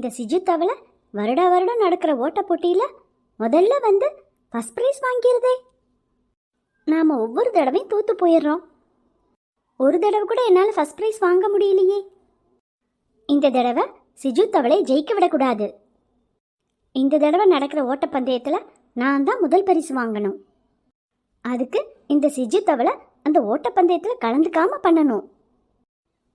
இந்த சிஜு தவளை வருடா வருடம் நடக்கிற ஓட்ட போட்டியில் முதல்ல வந்து ஃபஸ்ட் ப்ரைஸ் வாங்கிடுதே. நாம் ஒவ்வொரு தடவையும் தோற்று போயிடுறோம். ஒரு தடவை கூட என்னால் ஃபஸ்ட் ப்ரைஸ் வாங்க முடியலையே. இந்த தடவை சிஜு தவளை ஜெயிக்க விடக்கூடாது. இந்த தடவை நடக்கிற ஓட்டப்பந்தயத்தில் நான் தான் முதல் பரிசு வாங்கணும். அதுக்கு இந்த சிஜு தவளை அந்த ஓட்டப்பந்தயத்தில் கலந்துக்காம பண்ணணும்.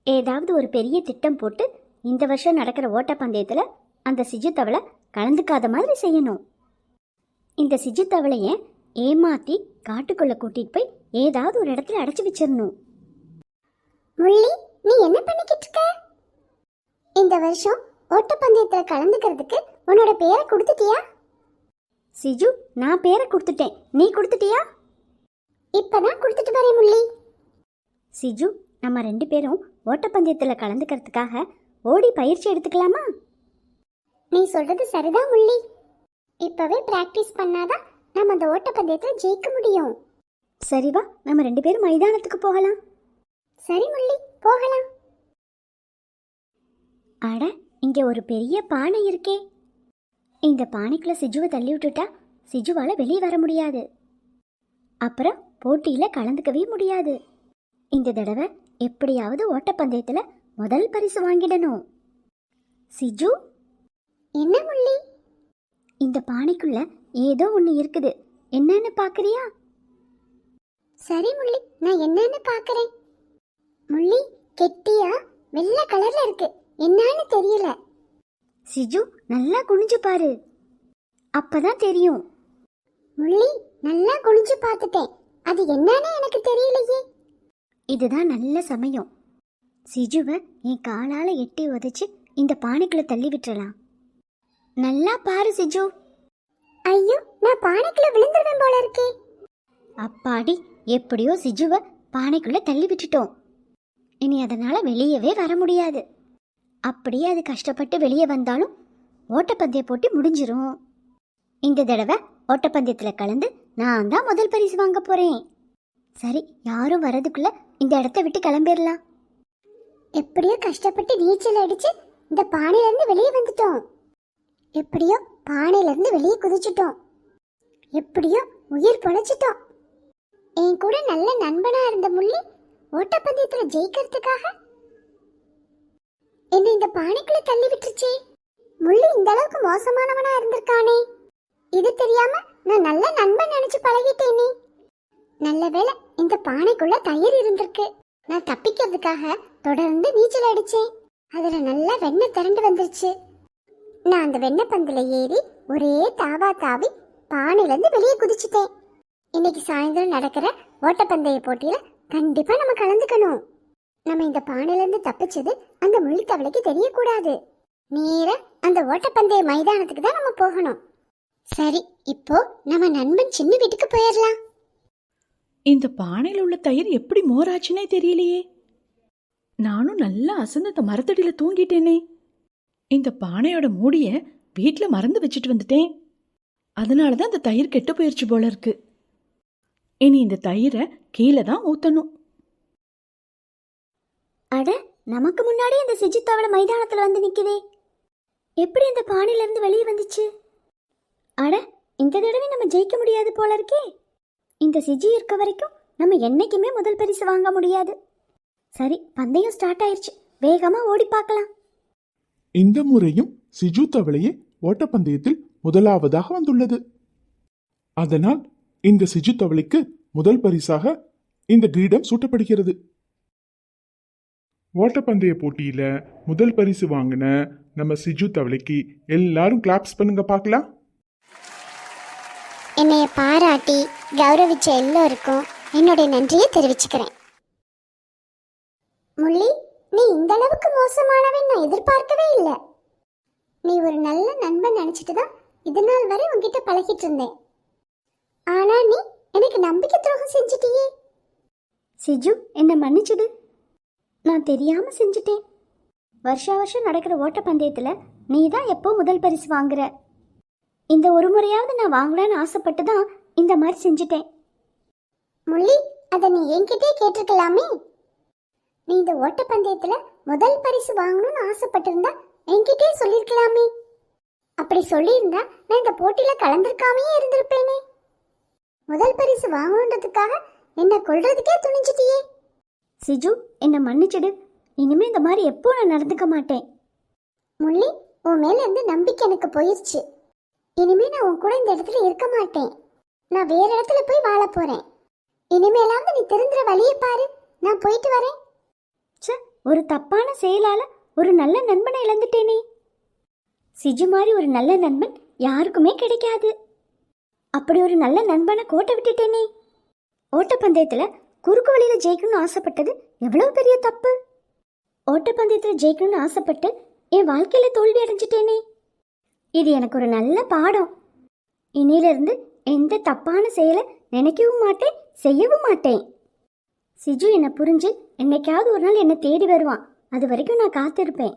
ஏதாவது ஒரு பெரிய திட்டம் போட்டு இந்த வருஷம் நடக்கிற ஓட்டப்பந்தயத்தில் அந்த சிஜு தவளை கலந்துக்காத மாதிரி செய்யணும். இந்த சிஜு தவளையை ஏமாற்றி காட்டுக்குள்ளே கூட்டிகிட்டு போய் ஏதாவது ஒரு இடத்துல அடைச்சி வச்சிடணும். முள்ளி, நீ என்ன பண்ணிக்கிட்டு இருக்க? இந்த வருஷம் ஓட்டப்பந்தயத்தில் கலந்துக்கிறதுக்கு உன்னோட பேரை கொடுத்துட்டியா? சிஜு, நான் பேரை கொடுத்துட்டேன். நீ கொடுத்துட்டியா? இப்பதான் கொடுத்துட்டு வரேன் முள்ளி. சிஜு, நம்ம 2 பேரும் ஓட்டப்பந்தயத்தில் கலந்துக்கிறதுக்காக ஓடி பயிற்சி எடுத்துக்கலாமா? நீ சொல்றது சரிதான் முள்ளி. இப்பவே பிராக்டிஸ் பண்ணாதான் நம்ம அந்த ஓட்டப்பந்தயத்தில் ஜெயிக்க முடியும். சரி வா, நம்ம 2 பேரும் மைதானத்துக்கு போகலாம். சரி முள்ளி, போகலாம். அட, இங்கே ஒரு பெரிய பானை இருக்கே. இந்த பானைக்குள்ள சிஜுவை தள்ளி விட்டுட்டா சிஜுவால் வெளியே வர முடியாது. அப்புறம் போட்டியில் கலந்துக்கவே முடியாது. இந்த தடவை எப்படியாவது ஓட்டப்பந்தயத்தில் முதல் பரிசு வாங்கிடணும். சிஜு, என்ன முள்ளி? இந்த பானைக்குள்ள ஏதோ ஒன்று இருக்குது. என்னன்னு பார்க்குறியா? சரி முள்ளி, நான் என்னன்னு பார்க்கறேன். முள்ளி, கெட்டியா வெள்ளை கலர்ல இருக்கு. என்னன்னு தெரியல. சிஜு, நல்லா குனிஞ்சு பாரு, அப்பதான் தெரியும். முள்ளி, நல்லா குனிஞ்சு பார்த்துட்டேன். அது என்னன்னு எனக்கு தெரியலையே. இதுதான் நல்ல சமயம். சிஜுவை என் காலால் எட்டி உதைச்சு இந்த பானைக்குள்ள தள்ளி விட்டுறலாம். நல்லா பாரு சிஜு. ஐயோ, நான் பானைக்குள்ள விழுந்துருவேன் போல இருக்கே. அப்பாடி, எப்படியோ சிஜுவை பானைக்குள்ள தள்ளி விட்டுட்டோம். இனி அதனால வெளியவே வர முடியாது. அப்படியே அது கஷ்டப்பட்டு வெளியே வந்தாலும் ஓட்டப்பந்தய போட்டி முடிஞ்சிரும். இந்த தடவை ஓட்டப்பந்தயத்தில் கலந்து நான் தான் முதல் பரிசு வாங்க போறேன். சரி, யாரும் வரதுக்குள்ள இந்த இடத்த விட்டு கிளம்பிடலாம். எப்படியோ கஷ்டப்பட்டு நீச்சல் அடிச்சு இந்த பானையிலிருந்து வெளியே வந்துட்டோம். எப்படியோ பானையிலிருந்து வெளியே குதிச்சிட்டோம். எப்படியோ உயிர் பொழைச்சிட்டோம். என் கூட நல்ல நண்பனா இருந்த முள்ளி ஓட்டப்பந்தயத்துல ஜெயிக்கிறதுக்காக என்ன இந்த பானைக்குள்ள தள்ளி விட்டுருச்சே. முள்ளி இந்த அளவுக்கு மோசமானவனா இருந்திருக்கானே. இது தெரியாம நான் நல்ல நண்பன் நினைச்சு பழகிட்டேனே. நல்ல வேளை இந்த பானைக்குள்ள தயிர் இருந்திருக்கு. நான் தப்பிக்கிறதுக்காக தொடர்ந்து நீச்சல் அடிச்சேன். அதுல நல்லா வெண்ணெய் திரண்டு வந்துருச்சு. நான் அந்த வெண்ணெய் பந்துல ஏறி ஒரே தாவா தாவி பானையிலேருந்து வெளியே குதிச்சுட்டேன். இன்னைக்கு சாயந்தரம் நடக்கிற ஓட்டப்பந்தய போட்டியில கண்டிப்பா நம்ம கலந்துக்கணும். நம்ம இந்த பானையிலேருந்து தப்பிச்சது அந்த முள்ளி தவளைக்கு தெரியக்கூடாது. நேரா அந்த ஓட்டப்பந்தய மைதானத்துக்கு தான் நம்ம போகணும். சரி, இப்போ நம்ம நண்பன் சின்ன வீட்டுக்கு போயிடலாம். இந்த பானையில் உள்ள தயிர் எப்படி மோராச்சுன்னே தெரியலையே. நானும் நல்லா அசந்த மரத்தடியில தூங்கிட்டேனே. இந்த பானையோட மூடிய வீட்டில் மறந்து வச்சுட்டு வந்துட்டேன். அதனாலதான் இந்த தயிர் கெட்டு போயிடுச்சு போல இருக்கு. இனி இந்த தயிரை கீழே தான் ஊத்தணும். அட, நமக்கு முன்னாடி இந்த சிஜு தவளை மைதானத்தில் வந்து நிற்குதே. எப்படி இந்த பானையிலேருந்து வெளியே வந்துச்சு? அட, இந்த தடவை நம்ம ஜெயிக்க முடியாது போல இருக்கே. இந்த சிஜு இருக்க வரைக்கும் நம்ம என்னைக்குமே முதல் பரிசு வாங்க முடியாது. சரி, பந்தயம் ஸ்டார்ட் ஆயிடுச்சு. வேகமா ஓடி பார்க்கலாம். இந்த முறையும் சிஜு தவளையே ஓட்டப்பந்தயத்தில் முதலாவதாக வந்துள்ளது. அதனால் இந்த சிஜு தவளைக்கு முதல் பரிசாக இந்த கிரீடம் சூட்டப்படுகிறது. ஓட்டப்பந்தய போட்டியில முதல் பரிசு வாங்கின நம்ம சிஜு தவளைக்கு எல்லாரும் கிளாப்ஸ் பண்ணுங்க பார்க்கலாம். என்னைய பாராட்டி கௌரவிச்ச எல்லோருக்கும் என்னுடைய நன்றியை தெரிவிச்சுக்கிறேன். முள்ளி, நீ இந்த அளவுக்கு மோசமானவன் நான் எதிர்பார்க்கவே இல்லை. நீ ஒரு நல்ல நண்பன் நினைச்சிட்டு தான் இது நாள் வரை உன்கிட்ட பழகிட்டு இருந்தேன். ஆனா நீ எனக்கு நம்பிக்கை துரோகம் செஞ்சிட்டியே. சிஜு, என்னை மன்னிச்சுடு. நான் தெரியாம செஞ்சுட்டேன். வருஷம் நடக்கிற ஓட்டப்பந்தயத்தில் நீ தான் எப்போ முதல் பரிசு வாங்குற. இந்த ஒரு முறையாவது நான் வாங்கலான்னு ஆசைப்பட்டு தான் இந்த மாதிரி செஞ்சுட்டேன். முள்ளி, அதை நீ என்கிட்டே கேட்டிருக்கலாமே. நீ இந்த ஓட்டப்பந்தயத்துல முதல் பரிசு வாங்கணும்னு ஆசைப்பட்டிருந்தா என்கிட்டே சொல்லிருக்கலாமே. அப்படி சொல்லியிருந்தா நான் இந்த போட்டியில கலந்துருக்காமே இருந்திருப்பேனே. முதல் பரிசு வாங்கணுன்றதுக்காக என்ன கொல்றதுக்கே துணிஞ்சிட்டியே. சிஜு, என்னை மன்னிச்சிடு. இனிமே இந்த மாதிரி எப்போ நான் நடந்துக்க மாட்டேன். முள்ளி, உன் மேல இருந்து நம்பிக்கை எனக்கு போயிருச்சு. இனிமே நான் உன் கூட இந்த இடத்துல இருக்க மாட்டேன். நான் வேற இடத்துல போய் வாழ போறேன். இனிமேலாவது நீ திருந்துற வழியை பாரு. நான் போயிட்டு வரேன். ச்சே, ஒரு தப்பான செயலால ஒரு நல்ல நண்பனை இழந்துட்டேனே. சிஜு மாதிரி ஒரு நல்ல நண்பன் யாருக்குமே கிடைக்காது. அப்படி ஒரு நல்ல நண்பனை கோட்டை விட்டுட்டேனே. ஓட்டப்பந்தயத்தில் குறுக்கு வழியில் ஜெயிக்கணும்னு ஆசைப்பட்டது எவ்வளோ பெரிய தப்பு. ஓட்டப்பந்தயத்தில் ஜெயிக்கணும்னு ஆசைப்பட்டு என் வாழ்க்கையில் தோல்வி அடைஞ்சிட்டேனே. இது எனக்கு ஒரு நல்ல பாடம். இனியிலிருந்து எந்த தப்பான செயலை நினைக்கவும் மாட்டேன், செய்யவும் மாட்டேன். சிஜு என்னை புரிஞ்சு என்னைக்காவது ஒரு நாள் என்னை தேடி வருவான். அது வரைக்கும் நான் காத்திருப்பேன்.